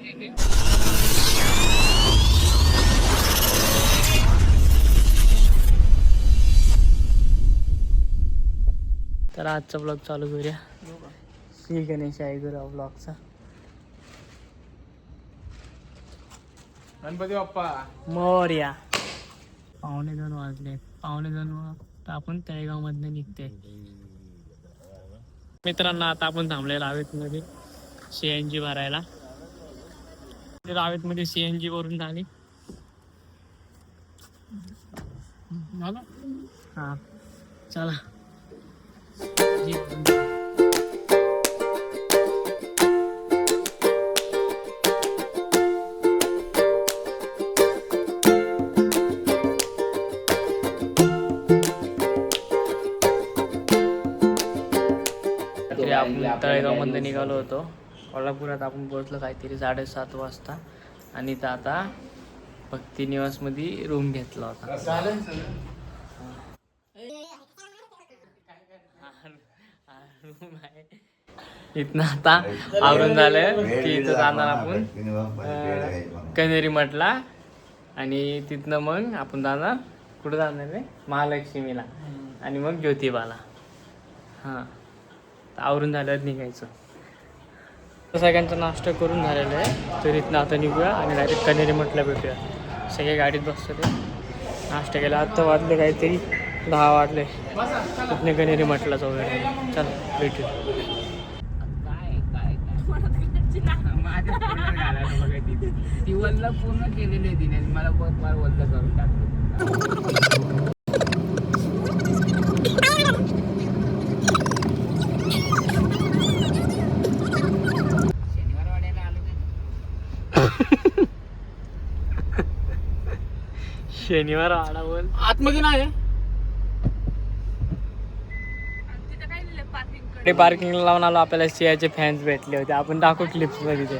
तर आजचा ब्लॉग चालू करूया. श्री गणेश आहे गुरु ब्लॉगचा. गणपती बाप्पा मोरया. 1:45 वाजले. 1:45 तर आपण तळेगाव मधनं निघते. मित्रांनो आता आपण थांबले रावेत मध्ये CNG भरायला. रावेत मध्ये CNG भरून झाली. हा चला. आपण तळेगाव मध्ये निघालो होतो. कोल्हापुरात आपण पोहोचलो काहीतरी 7:30 वाजता आणि इथं आता भक्ती निवास मध्ये रूम घेतला होता. रूम आहे इथनं. आता आवरून झालं की इथं जाणार आपण कनेरी मठला आणि तिथनं मग आपण जाणार कुठं जाणार आहे महालक्ष्मीला आणि मग ज्योतिबाला. हां आवरून झाल्यावर निघायचं. सगळ्यांचा नाश्ता करून झालेला आहे तर इथनं आता निघूया आणि डायरेक्ट कनेरी मठला भेटूया. सगळे गाडीत बसतो ते नाश्ता केला. आत्ता वाजले काहीतरी 10 वाजले. इथनं कनेरी मठलाच वगैरे. चला भेटूया. ती वल्ल पूर्ण केलेली आहे तिने मला बहुत बार वल्ल करून टाकलं. शनिवार आडा बोल आतमध्ये नाही पार्किंगला लावून आलो. आपल्याला सियाचे फॅन्स भेटले होते. आपण दाखवू क्लिप्स मध्ये ते.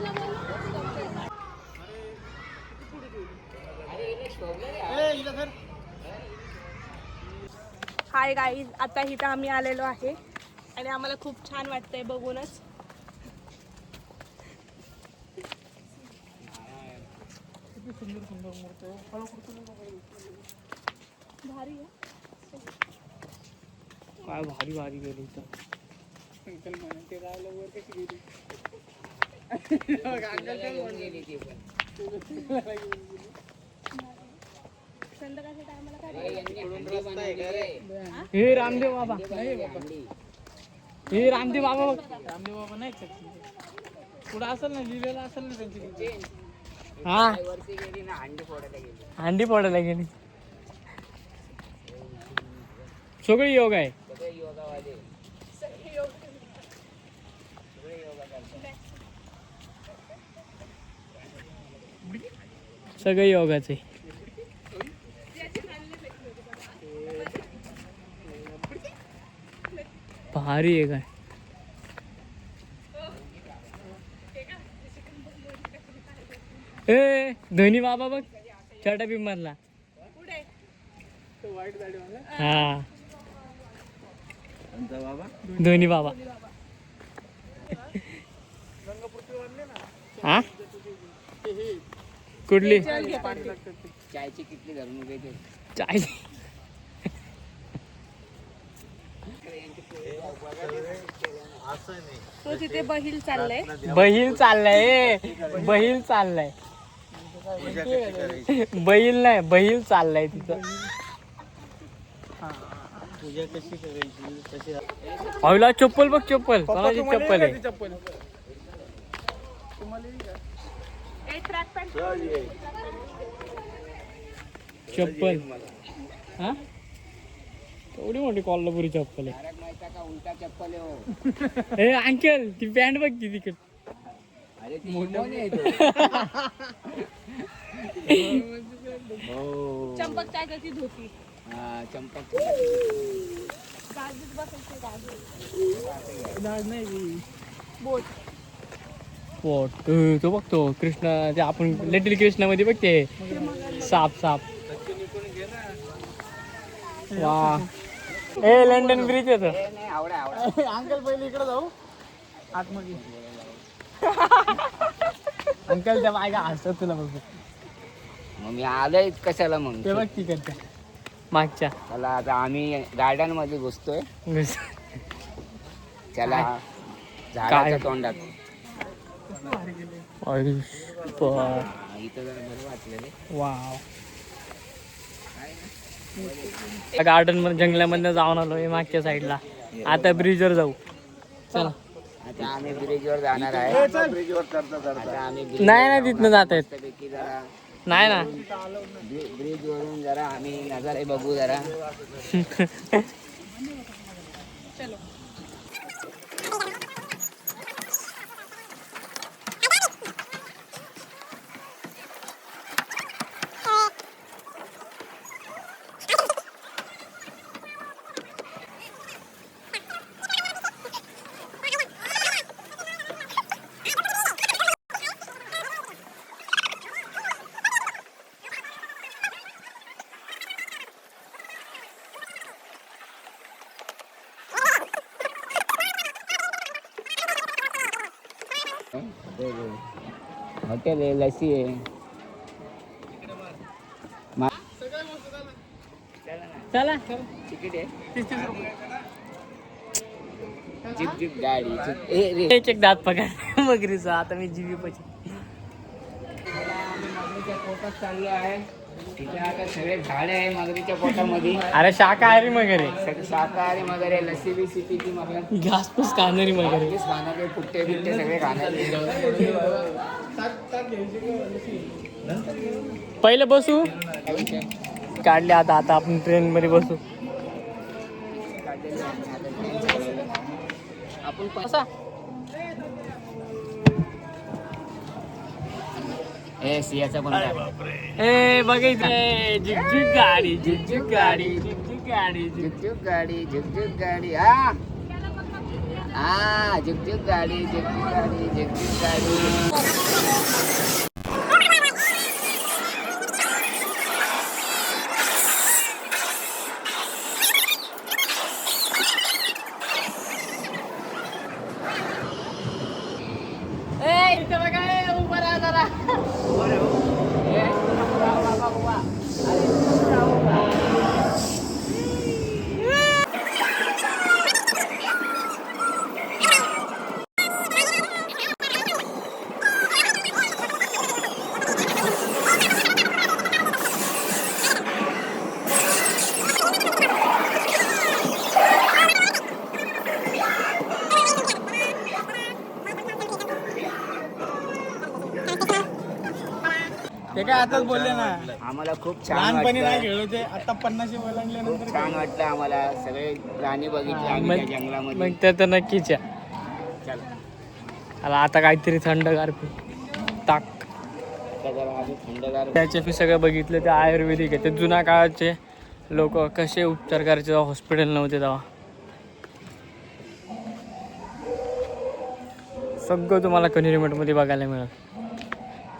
हाय गाईज, आता इथं आम्ही आलेलो आहे आणि आम्हाला खूप छान वाटतंय बघूनच. भारी आहे. काय भारी भारी गेली इथं. संध्याकाळच्या टायमाला काय हे रामदेव बाबा. हे रामदेव बाबा. रामदेव बाबा नाही पुढं असेल ना लिहिलेलं असेल ना त्यांची. हा हंडी फोडायला गेली. सगळे योग आहे. सगळे योगाचे. भारी आहे काय. ए धोनी बाबा बघ छोटा भीम मधला. हा धोनी बाबा. हा कुठली चायची किटली धरून घ्यायची. चाय तो तिथे बहील चाललंय. बहील चाललाय. बहील चाललाय. बैल नाही बहील चाललाय तिथं. पूजा कशी करायची. अवला चप्पल बघ. चप्पल कोणाची चप्पल आहे. चप्पल हा एवढी मोठी कोल्हापुरी चप्पल आहे. उलटा चप्पल आहे. हे अंकल ती पॅन्ट बघ ती तिकड. अरे ती मोठी आहे. चंपक काय करती धोती. हा चंपक. बोट पोट तो बघतो कृष्णा ते आपण लिटिल कृष्णा मध्ये बघते साप साप. वा ए लंडन ब्रिज येतो. आवडा आवडा. अंकल पहिले इकडे जाऊ आतमध्ये. अंकल त्या बायका हसत तुला बघ. मग मी आलोय कशाला मग ते बघ तिकडच्या मागच्या. चला आता आम्ही गार्डन मध्ये घुसतोय. चला झाडाच्या तोंडात. इथं जरा बरं वाटलं रे. वाव. गार्डन मध्ये जंगलामध्ये जाऊन आलोय मागच्या साईडला. आता ब्रिजवर जाऊ. चला. आता आम्ही ब्रिजवर जाणार आहे. आता आम्ही नाही नाही तिथनं जात आहेत. मस्तपैकी जरा नाही ना. ब्रिज वरून जरा आम्ही नजारे बघू जरा. हॉटेल आहे, लस्सी आहे. चला. तिकीट आहे. जीप जीप गाडी एक एक दात पकड मगरीचा. आता मी जीवी पची. मगरीच्या पोटात चाललो आहे. तिथे आता सगळे झाडे आहे मगरीच्या पोटामध्ये. अरे शाकाहारी मगरे. सगळे शाकाहारी मगर आहे. लस्सी बिस्सी पिती मगर. घासपूस खाणारी मगरे. खाणारे पुट्टे बिट्टे सगळे खाणारे. पहिले बसू. काढले आता. आता आपण ट्रेन मध्ये बसू. आपण कसा सियाचा पण ए बघायचं. झुकझुक गाडी झुकझुक गाडी झुकझुक गाडी झुकझुक गाडी झुकझुक गाडी. हा हा झुकझुक गाडी झुकझुक गाडी झुकझुक गाडी. ते काय आताच बोलले ना. आम्हाला खूप छान लहानपणी नाही वाटलं. खेळलो ते. आता 50 ओलांडल्यानंतर खूप छान वाटलं आम्हाला. सगळे प्राणी बघितले आम्ही त्या जंगलामध्ये. मग ते तर नक्कीच आहे. चला आता काहीतरी थंडगार ताक. आता जरा आम्ही थंडगार. त्याचे मी सगळं बघितलं. ते आयुर्वेदिक आहे. ते जुन्या काळाचे लोक कसे उपचार करायचे तेव्हा हॉस्पिटल नव्हते तेव्हा. सगळं तुम्हाला कन्हेरी मठमध्ये बघायला मिळेल.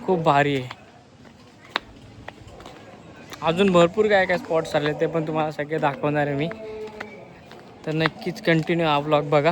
खूप भारी आहे. अजून भरपूर काय काय स्पॉट्स आले ते पण तुम्हाला सगळे दाखवणार आहे मी. तर नक्कीच कंटिन्यू हा व्लॉग बघा.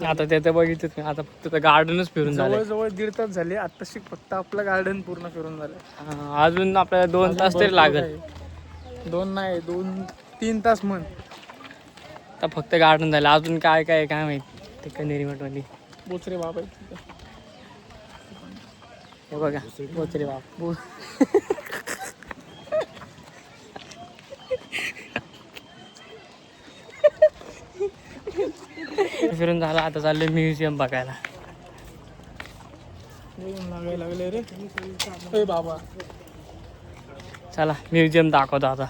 आता त्याचं बघितलं नाही. आता फक्त गार्डनच फिरून झालं. जवळजवळ 1.5 तास झाले आत्ताशी फक्त आपलं गार्डन पूर्ण फिरून झालं. अजून आपल्याला 2 तास तरी लागेल. 2 नाही 2-3 तास म्हण. आता फक्त गार्डन झालं. अजून काय काय काय माहिती ते कनेरी मठमध्ये. बोचरे बाबा हे बघा बोचरे बाप. फिरून झालं. आता चाललोय म्युझियम बघायला. लागायला लागले रे बाबा. चला म्युझियम दाखवतो आता.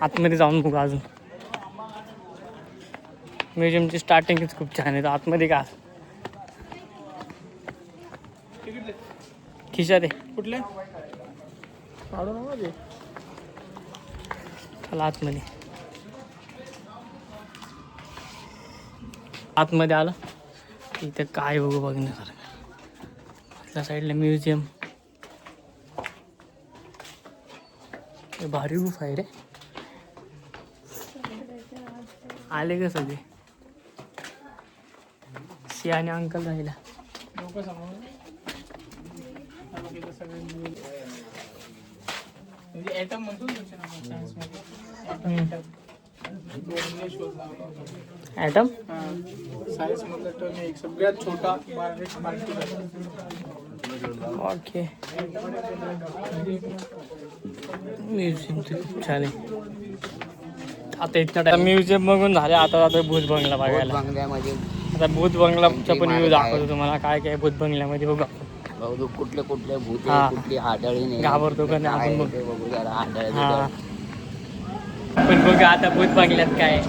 आतमध्ये जाऊन बघू. अजून म्युझियमची स्टार्टिंगच खूप छान आहे. तर आतमध्ये का खिशात आहे कुठले काढू नका ते. चला आतमध्ये. आतमध्ये आलं इथं काय बघू बघण्यासारखं. त्या साईडला म्युझियम. भारी गुफा आहे रे. आले का सगळे सियाने अंकल राहिला. लोक समोर ॲटम म्हणतो ॲटम सायन्स मधला टर्म एक सगळ्यात छोटा ओके. म्युझियम खूप छान आहे. आता इथं म्युझियम बघून झाले. आता जातो भूत बंगला बघायला. बंगल्यामध्ये आता भूत बंगलाचा पण व्ह्यू दाखवतो तुम्हाला. काय काय भूत बंगल्यामध्ये बघा. बघू कुठले कुठले भूत हा. कुठली आढळी नाही. घाबरतो का नाही आपण बघ. बघू जरा आढळ. हा पण बघा आता भूत बंगल्यात काय.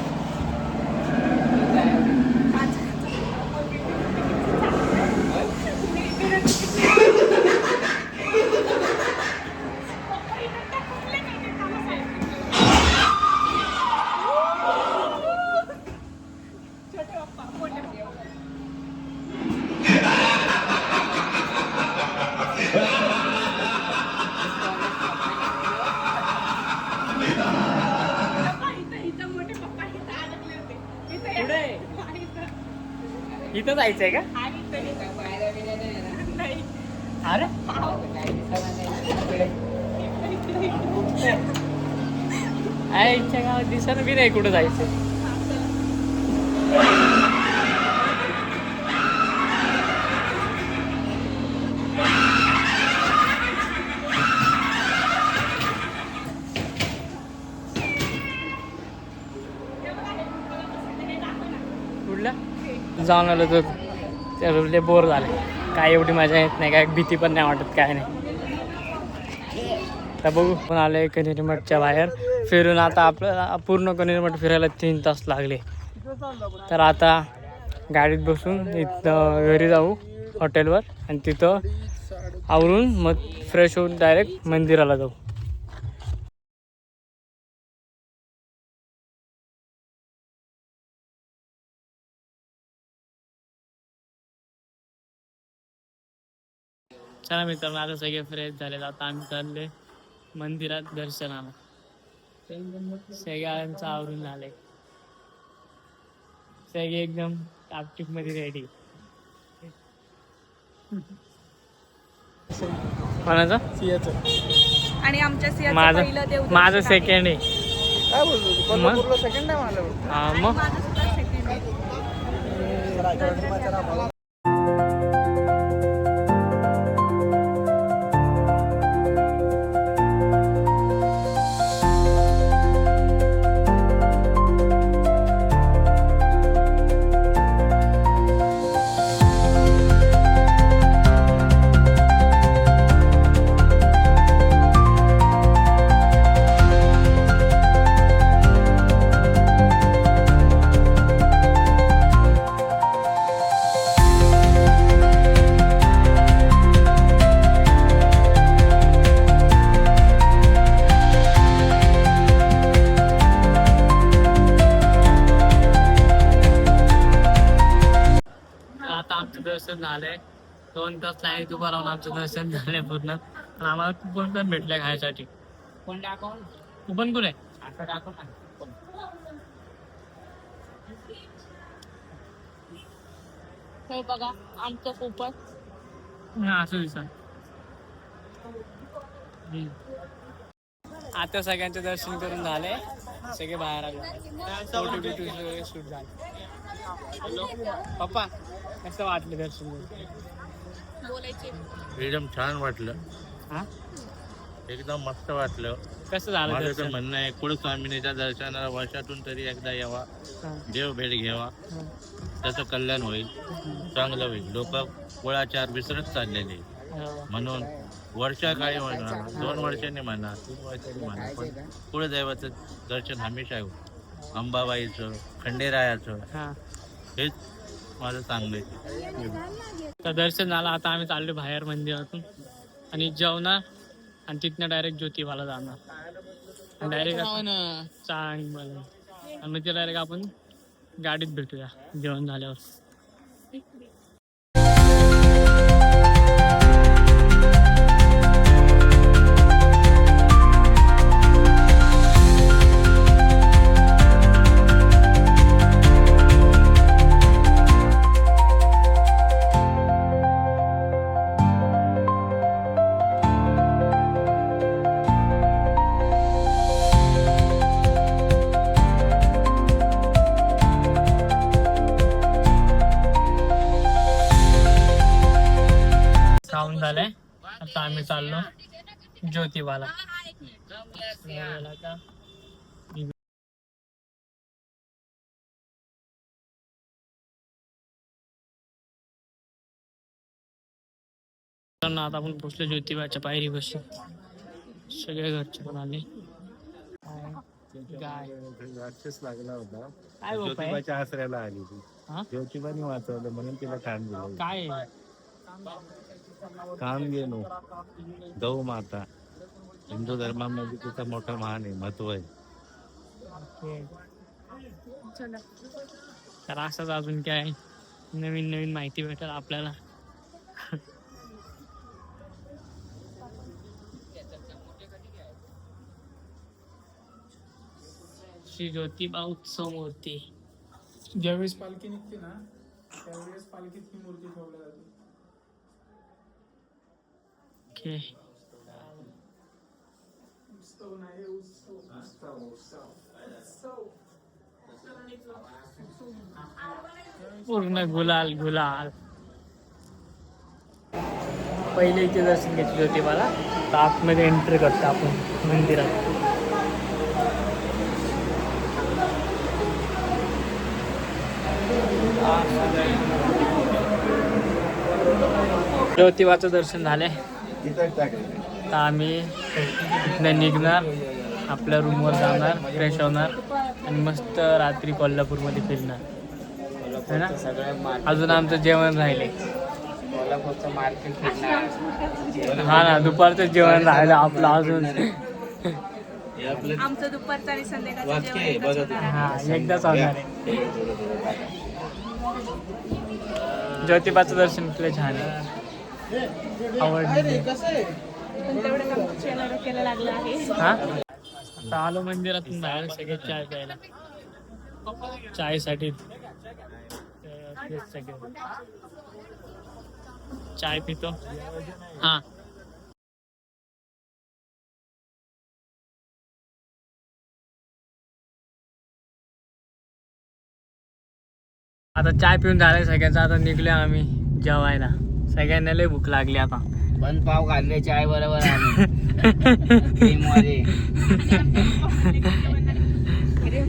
इथं जायचंय का? अरे आईच्या गावात दिसत बी नाही कुठं जायचं. कुठलं जाऊन आलो तर त्याला बोर झाले. काय एवढी मजा येत नाही. काय भीती पण नाही वाटत काय नाही. तर बघू पण आले कनेरी मठच्या बाहेर फिरून. आता आपल्याला पूर्ण कनेरी मठ फिरायला 3 तास लागले. तर आता गाडीत बसून इथं घरी जाऊ हॉटेलवर आणि तिथं आवरून मग फ्रेश होऊन डायरेक्ट मंदिराला जाऊ. चला मित्रांनो, आता सगळे फ्रेश झाले. आता आम्ही चालले मंदिरात दर्शनाला. सगळ्यांचं आवरून झालंय. सगळे एकदम टापटीप मध्ये रेडी. कोणाचा? सियाचं. आणि आमच्या सिंहाचं पहिलं देवदर्शन माझं आहे. सेकंड आहे. काय बोलतो तू? कोल्हापूरला सेकंड टाइम आलं बघ. हा, आणि मग माझं सुद्धा सेकंड आहे. आता आमचं दर्शन झालंय. 2 तास लाईनीत उभं राहून आमचं दर्शन झालंय पूर्ण. आणि आम्हाला कुपन पण भेटलंय खायसाठी. कोण दाखव कुपन कुठे? आता दाखव ना. हे बघा आमचं खूपच हा, असं दिसा. आता सगळ्यांचं दर्शन करून झाले. सगळे बाहेर आले. फोटो बिटो शूट झाले. पप्पा कसं वाटलं दर्शन करून? बोलायचे. एकदम छान वाटलं. हा, एकदम मस्त वाटलं. कसं झालं माझं तर दर्शन? म्हणणं आहे कुळस्वामिनीच्या दर्शनाला वर्षातून तरी एकदा यावा, हा, देव भेट घ्यावा, हा. त्याचं कल्याण होईल, चांगलं होईल. लोक कुळाचार विसरत चाललेले, हो. म्हणून वर्षाकाळी म्हणा, 2 वर्षांनी म्हणा, 3 वर्षांनी म्हणा, पण कुळदैवाचं दर्शन हमेशा हो. अंबाबाईचं, खंडेरायाचं, हा. हेच माझं चांगलं आहे. तर दर्शन झालं. आता आम्ही चाललो बाहेर मंदिरातून आणि जेवणार आणि तिथनं डायरेक्ट ज्योतिबाला जाणार. डायरेक्ट चांगलं आणि मग ते डायरेक्ट आपण गाडीत भेटूया जेवण झाल्यावर. खाऊन झालंय. आता आम्ही चाललो ज्योतिबाला. आता आपण पोचलो ज्योतिबाच्या पायरी बसलो. सगळे घरचे पण आले. गाय राक्षस लागला होता, काय बाप्पा आहे? ज्योतिबाच्या आसऱ्याला आली ती. हा? ज्योतिबाने वाचवलं म्हणून तिला काम दिलं. काय आहे? काम गेलो गौ माता हिंदू धर्मामध्ये तिचं मोठं महान आहे, महत्व आहे. तर असंच अजून काय नवीन नवीन माहिती भेटेल आपल्याला. श्री ज्योतिबा उत्सव मूर्ती. ज्यावेळेस पालखी निघते ना त्यावेळेस पालखीत ही मूर्ती ठेवली जाते. ओके. उत्सव नाही, उत्सव. पूर्ण गुलाल गुलाल. पहिले इथे दर्शन घेतले ज्योतिबाला. तर आतमध्ये एंट्री करतो आपण मंदिरात. ज्योतिबाचं दर्शन झाले. तर आम्ही इथनं निघणार, आपल्या रूमवर जाणार, फ्रेश होणार आणि मस्त रात्री कोल्हापूरमध्ये फिरणार है ना. अजून आमचं जेवण राहिले. कोल्हापूरचं मार्केट फिरणार. हा ना, दुपारचं जेवण राहिलं आपलं अजून. आमचं दुपारचं आणि संध्याकाळचं जेवण एकच होणार आहे. हा, एकदाच होणार आहे. ज्योतिबाचं दर्शन केलं छान आहे. आवडली. पण तेवढं आमच्या डोक्याला लागलं आहे. हा आता आलो मंदिरातून बाहेर सगळे चाय प्यायला. चायसाठी चाय पितो. हा आता चाय पिऊन झालाय सगळ्यांचा. आता निघलोय आम्ही जेवायला. सगळ्यांना लय भूक लागली आता. बन पाव खाल्ले चाय बरोबर आम्ही मध्ये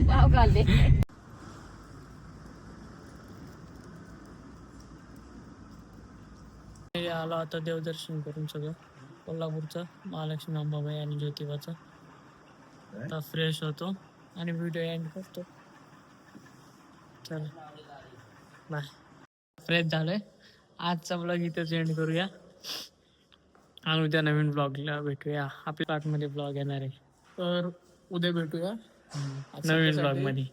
पाव खाल्ले. आलो आता देवदर्शन करून सगळं कोल्हापूरचं, महालक्ष्मी अंबाबाई आणि ज्योतिबाचं. आता फ्रेश होतो आणि व्हिडिओ एंड करतो. चला बाय. फ्रेश झालोय. आजचा ब्लॉग इथेच एंड करूया आणि उद्या नवीन ब्लॉगला भेटूया. आपल्या पार्टमध्ये ब्लॉग येणार आहे, तर उद्या भेटूया नवीन ब्लॉग मध्ये.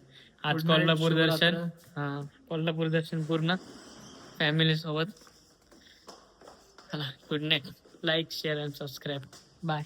आज Good night, कोल्हापूर दर्शन. शुभरात्र. हा कोल्हापूर दर्शन पूर्ण फॅमिली सोबत. चला good night. Like share and subscribe. Bye.